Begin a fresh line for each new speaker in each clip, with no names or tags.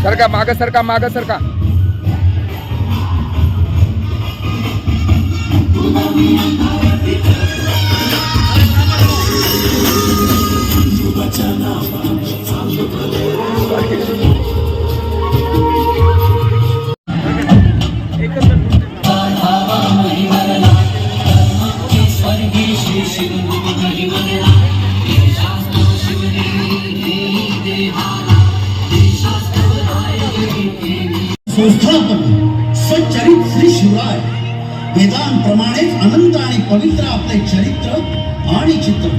सरका माग सरका माग सरका.
संस्थापक सच्चरित श्री शिवराय वेदांप्रमाणेच अनंत आणि पवित्र आपले चरित्र आणि चित्र.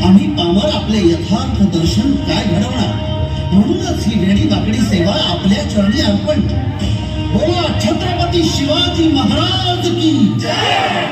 आम्ही पामर आपले यथार्थ दर्शन काय घडवणार, म्हणूनच ही वेडी वाकडी सेवा आपल्या चरणी अर्पण. बोला छत्रपती शिवाजी महाराज की जय.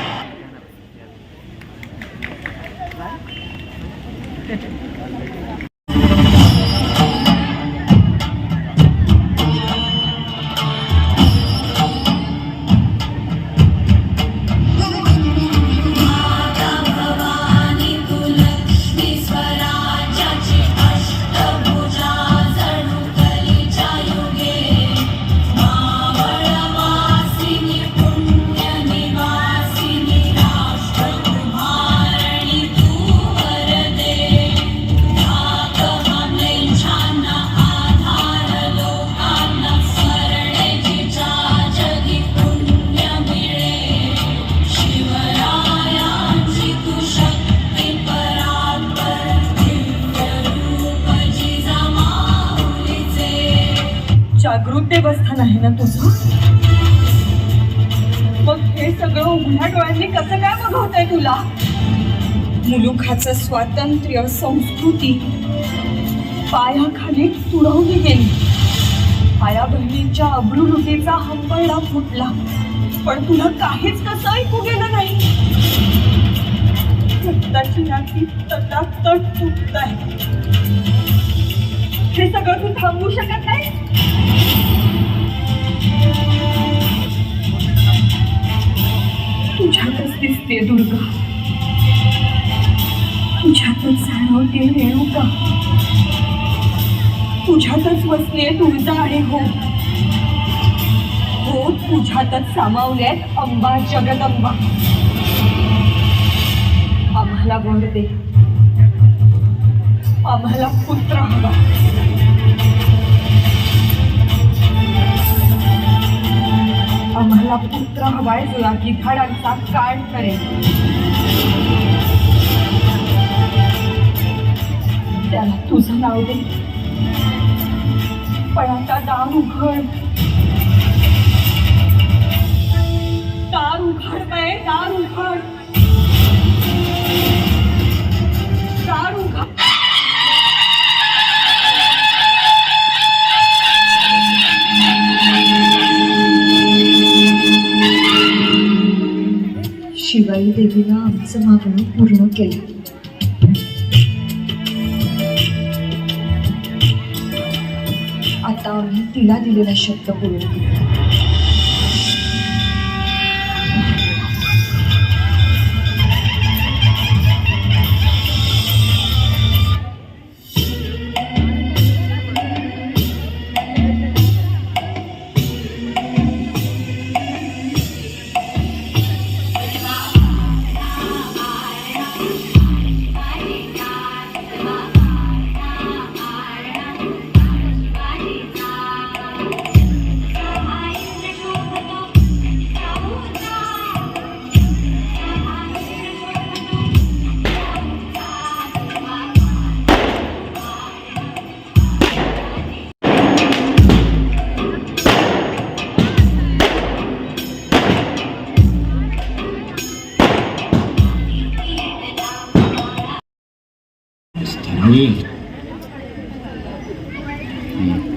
जागृत देवस्थान आहे ना तुझं? मग हे सगळं उघड्या डोळ्यांनी कसं काय बघवतंय तुला? मुलुखाचं स्वातंत्र्य संस्कृती पायाखाली तुडवली गेली. आया बहिणींच्या अब्रूलुटीचा हंबरडा फुटला, पण तुला काहीच कसं ऐकू गेलं नाही. रक्ताची नाती तटातट फुटत आहे. हे सगळं तू थांबवू शकत नाही. तुझ्यातच दिसते दुर्गा, तुझ्यातच जाणवते रेणुका, तुझ्यातच वसले तुळजा आणि हो तुझ्यातच सामावल्यात अंबा जगदंबा. आम्हाला वर दे, आम्हाला पुत्र हवा. आम्हाला पुत्र हवाय जो या गिधाडांचा काढ करेल. त्याला तुझं नाव दे, पण आता दार उघड, दार उघड बाय, दार उघड, दार उघड. शिवाई देवीला आमचं मागणं पूर्ण केलं. आता आम्ही तिला दिलेला शब्द पूर्ण केला.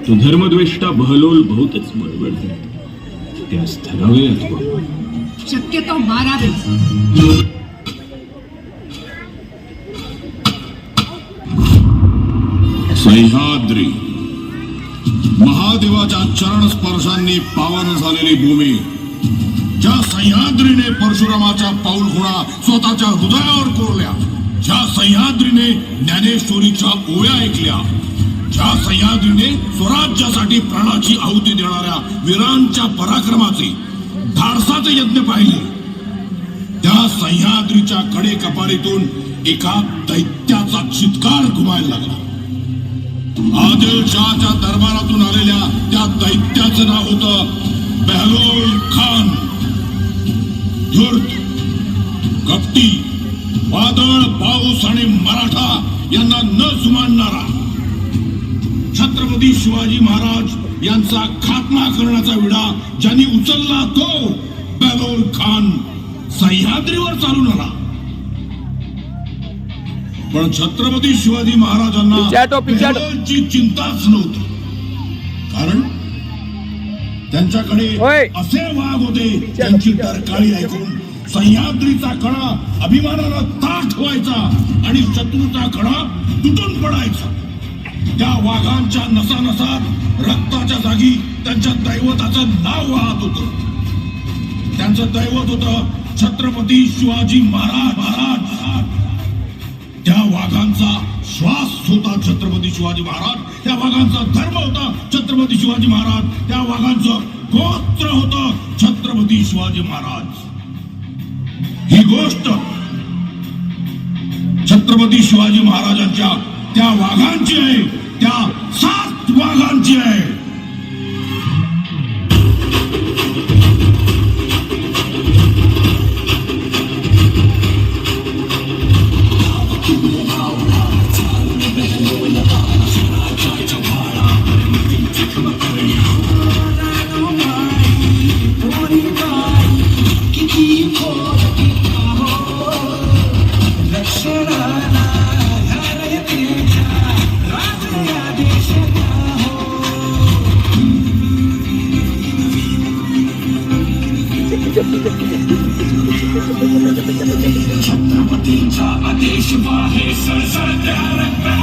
तो धर्मद्वेष्टा बहलोल बहुतच बडबड त्यास धरावे अथवा
शक्यतो मारावे.
सह्याद्री महादेवाच्या चरण स्पर्शांनी पावन झालेली भूमी, ज्या सह्याद्रीने परशुरामाच्या पाऊल खुणा स्वतःच्या हृदयावर कोरल्या, ज्या सह्याद्रीने ज्ञानेश्वरीच्या ओव्या ऐकल्या, ज्या सह्याद्रीने स्वराज्यासाठी प्राणाची आहुती देणाऱ्या वीरांच्या पराक्रमाचे धाडसाचे यज्ञ पाहिले, त्या सह्याद्रीच्या कडे कपारीतून एका दैत्याचा चित्कार घुमायला लागला. आदिलशहाच्या दरबारातून आलेल्या त्या दैत्याचं नाव होतं बेहलोल खान. धूर्त, कपटी, वादळ, पाऊस आणि मराठा यांना न जुमानणारा, छत्रपती शिवाजी महाराज यांचा खात्मा करण्याचा विडा ज्यांनी उचलला तो बेहलोल खान सह्याद्रीवर चालून आला. पण छत्रपती शिवाजी महाराजांना बेहलोलची चिंताच नव्हती, कारण त्यांच्याकडे असे वाघ होते त्यांची डरकाळी ऐकून सह्याद्रीचा कडा अभिमानाला ताठ व्हायचा आणि शत्रूचा कडा तुटून पडायचा. त्या वाघांच्या नसानसात रक्ताच्या जागी त्यांच्या दैवताचं नाव वाहत होतं. त्यांचं दैवत होतं छत्रपती शिवाजी महाराज. त्या वाघांचा श्वास होता छत्रपती शिवाजी महाराज. त्या वाघांचा धर्म होता छत्रपती शिवाजी महाराज. त्या वाघांचं गोत्र होतं छत्रपती शिवाजी महाराज. ही गोष्ट छत्रपती शिवाजी महाराजांच्या त्या वाघांची आहे, त्या 7 वाघांची आहे.
छत्रपतींचा आदेश आहे सळसळत्या रंगात.